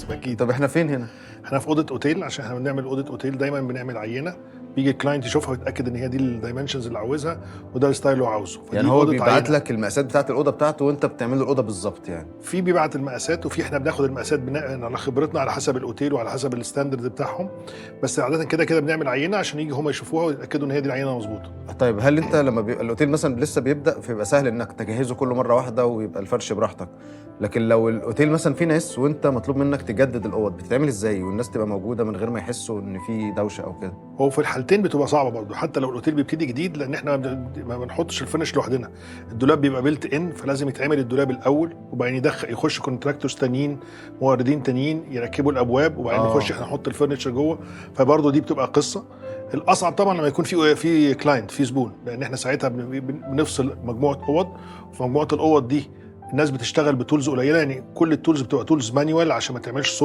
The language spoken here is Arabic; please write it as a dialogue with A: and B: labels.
A: لازم اكيد.
B: طب احنا فين هنا؟
A: احنا في اوضه اوتيل، عشان احنا بنعمل اوضه اوتيل دايما بنعمل عينه، بيجي الكلاينت يشوفها ويتاكد ان هي دي الدايمنشنز اللي عاوزها وده الستايل اللي هو عاوزه.
B: يعني هو بيبعت لك المقاسات بتاعت الاوضه بتاعته وانت بتعمل له الاوضه بالظبط يعني؟
A: في بيبعت المقاسات، وفي احنا بناخد المقاسات بناء على خبرتنا على حسب الاوتيل وعلى حسب الستاندرد بتاعهم، بس عاده كده بنعمل عينه عشان يجي هم يشوفوها ويتاكدوا ان هي دي العينه مظبوطه.
B: طيب هل انت لما بيبقى الاوتيل مثلا لسه بيبدا فيبقى سهل انك تجهزه كله مره واحده ويبقى الفرش براحتك، لكن لو الاوتيل مثلا فيه ناس وانت مطلوب منك تجدد الاوض بتتعمل ازاي والناس تبقى موجوده من غير ما يحسوا ان في دوشه او كده؟
A: هو في الحالتين بتبقى صعبه برضه، حتى لو الاوتيل بيبتدي جديد، لان احنا ما بنحطش الفينش لوحدنا، الدولاب بيبقى بيلت ان، فلازم يتعمل الدولاب الاول وبعدين يخش كونتراكتورز تانيين، موردين تانيين يركبوا الابواب وبعدين نخش احنا نحط الفرنتشر جوه، فبرضه دي بتبقى قصه. الاصعب طبعا لما يكون في كلاينت، في زبون، لان احنا ساعتها بنفصل مجموعه اوض، وفي مجموعه الاوض دي الناس بتشتغل بتولز قليله، يعني كل التولز بتبقى تولز مانيوال عشان ما تعملش صوت،